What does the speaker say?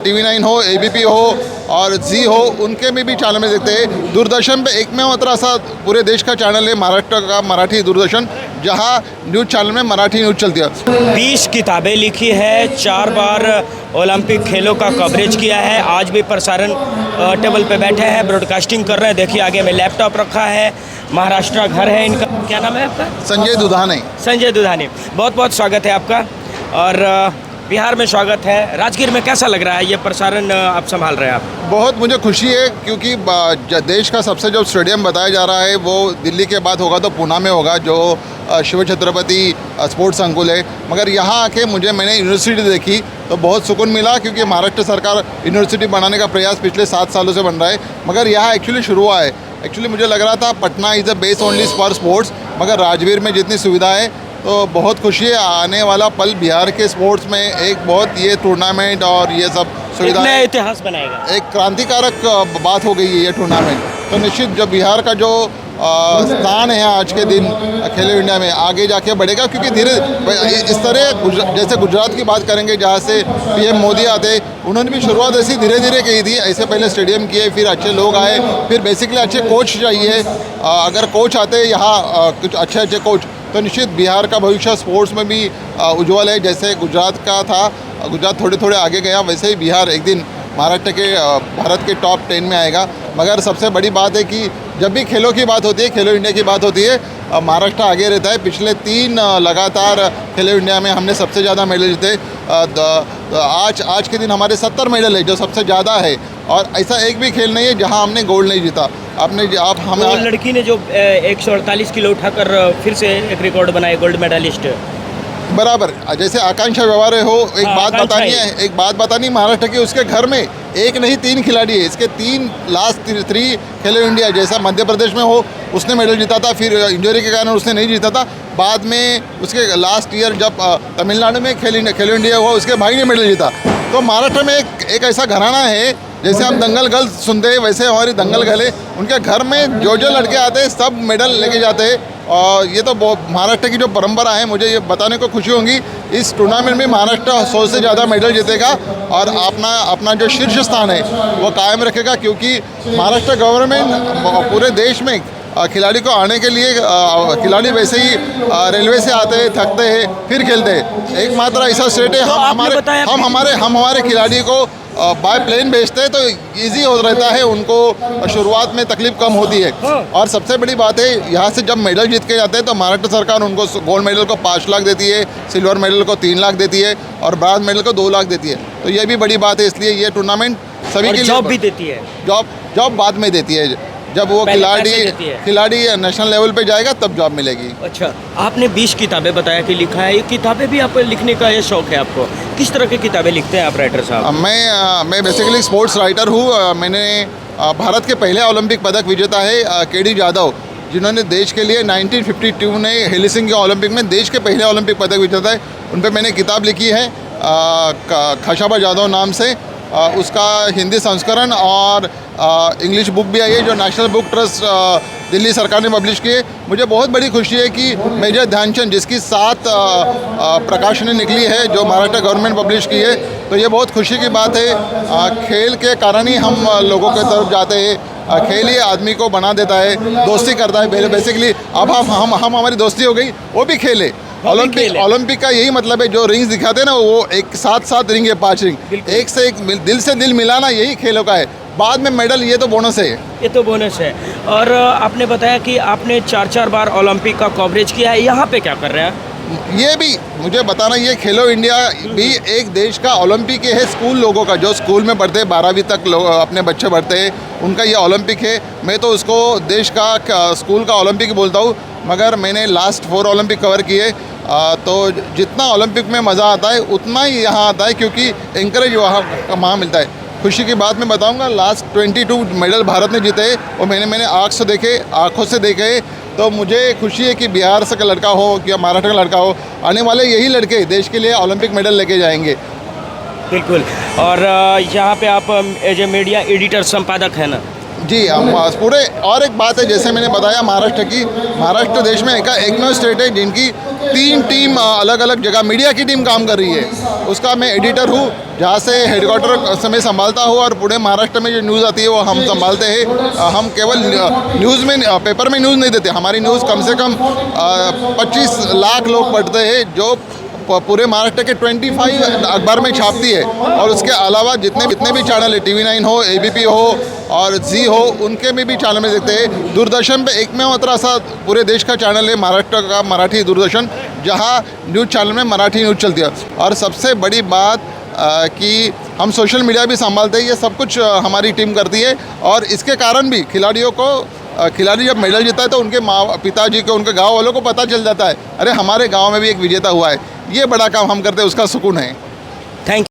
TV9 हो, ABP हो और जी हो, उनके में भी चैनल में देखते हैं। दूरदर्शन पे एक में मात्र ऐसा पूरे देश का चैनल है महाराष्ट्र का मराठी दूरदर्शन, जहां न्यूज़ चैनल में मराठी न्यूज़ चलती है। 20 किताबें लिखी है, 4 बार ओलंपिक खेलों का कवरेज किया है। आज भी प्रसारण टेबल पे बैठे हैं, ब्रॉडकास्टिंग कर रहे हैं। देखिए आगे में लैपटॉप रखा है, महाराष्ट्र घर है इनका। क्या नाम है आपका? संजय दुधाने। संजय दुधाने, बहुत बहुत स्वागत है आपका। और बिहार में स्वागत है। राजगीर में कैसा लग रहा है ये प्रसारण आप संभाल रहे हैं आप? बहुत मुझे खुशी है क्योंकि देश का सबसे जो स्टेडियम बताया जा रहा है वो दिल्ली के बाद होगा तो पूना में होगा, जो शिव छत्रपति स्पोर्ट्स संकुल है। मगर यहाँ आके मैंने यूनिवर्सिटी देखी तो बहुत सुकून मिला, क्योंकि महाराष्ट्र सरकार यूनिवर्सिटी बनाने का प्रयास पिछले 7 सालों से बन रहा है, मगर यहाँ एक्चुअली शुरू हुआ है। एक्चुअली मुझे लग रहा था Patna is a base only for sports, मगर राजगीर में जितनी सुविधा है तो बहुत खुशी है। आने वाला पल बिहार के स्पोर्ट्स में एक बहुत ये टूर्नामेंट और ये सब सुविधा नया इतिहास बनाएगा। एक क्रांतिकारक बात हो गई है ये टूर्नामेंट। तो निश्चित जब बिहार का जो स्थान है आज के दिन खेलो इंडिया में आगे जाके बढ़ेगा, क्योंकि धीरे इस तरह जैसे गुजरात की बात करेंगे जहाँ से PM मोदी आते, उन्होंने भी शुरुआत ऐसी धीरे धीरे की थी। ऐसे पहले स्टेडियम किए, फिर अच्छे लोग आए, फिर बेसिकली अच्छे कोच चाहिए। अगर कोच आते यहाँ कुछ अच्छे कोच, तो निश्चित बिहार का भविष्य स्पोर्ट्स में भी उज्जवल है। जैसे गुजरात का था, गुजरात थोड़े थोड़े आगे गया, वैसे ही बिहार एक दिन महाराष्ट्र के भारत के टॉप 10 में आएगा। मगर सबसे बड़ी बात है कि जब भी खेलों की बात होती है, खेलो इंडिया की बात होती है, महाराष्ट्र आगे रहता है। पिछले 3 लगातार खेलो इंडिया में हमने सबसे ज़्यादा मेडल जीते। आज के दिन हमारे 70 मेडल है, जो सबसे ज़्यादा है। और ऐसा एक भी खेल नहीं है जहां हमने गोल्ड नहीं जीता। हम लड़की ने जो 148 किलो उठाकर फिर से एक रिकॉर्ड बनाया, गोल्ड मेडलिस्ट। बराबर, जैसे आकांक्षा व्यवहार हो, एक बात बतानी महाराष्ट्र की, उसके घर में एक नहीं 3 खिलाड़ी है। इसके 3 लास्ट 3 खेलो इंडिया, जैसा मध्य प्रदेश में हो उसने मेडल जीता था, फिर इंजरी के कारण उसने नहीं जीता था। बाद में उसके लास्ट ईयर जब तमिलनाडु में खेलो इंडिया हुआ, उसके भाई ने मेडल जीता। तो महाराष्ट्र में एक ऐसा घराना है, जैसे हम दंगल गर्ल्स सुनते हैं वैसे हमारी दंगल गर्ल है। उनके घर में जो लड़के आते हैं सब मेडल लेके जाते हैं। और ये तो महाराष्ट्र की जो परंपरा है, मुझे ये बताने को खुशी होगी इस टूर्नामेंट में महाराष्ट्र 100 से ज़्यादा मेडल जीतेगा और अपना जो शीर्ष स्थान है वो कायम रखेगा। क्योंकि महाराष्ट्र गवर्नमेंट पूरे देश में खिलाड़ी को आने के लिए, खिलाड़ी वैसे ही रेलवे से आते हैं, थकते हैं, फिर खेलते हैं। एकमात्र ऐसा स्टेट है हम हमारे खिलाड़ी को बाय प्लेन भेजते हैं, तो इजी हो रहता है उनको, शुरुआत में तकलीफ कम होती है। और सबसे बड़ी बात है, यहाँ से जब मेडल जीत के जाते हैं तो महाराष्ट्र सरकार उनको गोल्ड मेडल को 5 लाख देती है, सिल्वर मेडल को 3 लाख देती है और ब्रॉन्ज मेडल को 2 लाख देती है। तो ये भी बड़ी बात है। इसलिए ये टूर्नामेंट सभी के लिए जॉब भी देती है। जॉब बाद में देती है, जब वो खिलाड़ी नेशनल लेवल पे जाएगा तब जॉब मिलेगी। अच्छा, आपने 20 किताबें बताया कि लिखा है, ये किताबें भी आप लिखने का ये शौक है आपको? किस तरह की किताबें लिखते हैं आप राइटर साहब? मैं बेसिकली स्पोर्ट्स राइटर हूँ। मैंने भारत के पहले ओलंपिक पदक विजेता है KD जाधव, जिन्होंने देश के लिए 1952 में हेलसिंकी ओलंपिक में देश के पहले ओलंपिक पदक विजेता है। उन पर मैंने किताब लिखी है खशाबा जाधव नाम से। उसका हिंदी संस्करण और इंग्लिश बुक भी आई है, जो नेशनल बुक ट्रस्ट दिल्ली सरकार ने पब्लिश की है। मुझे बहुत बड़ी खुशी है कि मेजर ध्यानचंद, जिसकी 7 प्रकाशनें निकली है, जो महाराष्ट्र गवर्नमेंट पब्लिश की है, तो ये बहुत खुशी की बात है। खेल के कारण ही हम लोगों की तरफ जाते हैं। खेल ही आदमी को बना देता है, दोस्ती करता है बेसिकली। अब हम हमारी दोस्ती हो गई, वो भी खेल है। ओलंपिक का यही मतलब है, जो रिंग्स दिखाते हैं ना, वो एक 7 रिंग है, 5 रिंग, एक से एक दिल से दिल मिलाना, यही खेलों का है। बाद में मेडल ये तो बोनस है। ये तो बोनस है। और आपने बताया कि आपने 4 बार ओलंपिक का कवरेज किया है, यहाँ पे क्या कर रहे हैं? ये भी मुझे बताना, ये खेलो इंडिया भी एक देश का ओलंपिक है, स्कूल लोगों का, जो स्कूल में पढ़ते हैं 12वीं तक लोग अपने बच्चे पढ़ते हैं, उनका ये ओलंपिक है। मैं तो उसको देश का स्कूल का ओलंपिक बोलता हूँ। मगर मैंने लास्ट 4 ओलंपिक कवर किए, तो जितना ओलंपिक में मज़ा आता है उतना ही यहाँ आता है, क्योंकि एंकरेज वहाँ मिलता है। खुशी की बात मैं बताऊंगा, लास्ट 22 मेडल भारत ने जीते और मैंने आँखों से देखे। तो मुझे खुशी है कि बिहार से का लड़का हो या महाराष्ट्र का लड़का हो, आने वाले यही लड़के देश के लिए ओलंपिक मेडल लेके जाएंगे। बिल्कुल। और यहाँ पे आप एज ए मीडिया एडिटर, संपादक है ना? जी, हम पूरे। और एक बात है, जैसे मैंने बताया महाराष्ट्र देश में एकमेव स्टेट है जिनकी 3 टीम अलग अलग जगह मीडिया की टीम काम कर रही है, उसका मैं एडिटर हूँ, जहाँ से हेडक्वार्टर से मैं संभालता हूँ और पूरे महाराष्ट्र में जो न्यूज़ आती है वो हम संभालते हैं। हम केवल न्यूज़ में पेपर में न्यूज़ नहीं देते, हमारी न्यूज़ कम से कम 25 लाख लोग पढ़ते हैं, जो पूरे महाराष्ट्र के 25 अखबार में छापती है। और उसके अलावा जितने भी चैनल है, TV9 हो, ABP हो और जी हो, उनके में भी चैनल में देखते हैं। दूरदर्शन पे एकमेव ऐसा पूरे देश का चैनल है महाराष्ट्र का, मराठी दूरदर्शन, जहां न्यूज़ चैनल में मराठी न्यूज़ चलती है। और सबसे बड़ी बात कि हम सोशल मीडिया भी संभालते हैं, ये सब कुछ हमारी टीम करती है। और इसके कारण भी खिलाड़ी जब मेडल जीता है तो उनके पिताजी को, उनके गांव वालों को पता चल जाता है, अरे हमारे गांव में भी एक विजेता हुआ है। ये बड़ा काम हम करते हैं, उसका सुकून है।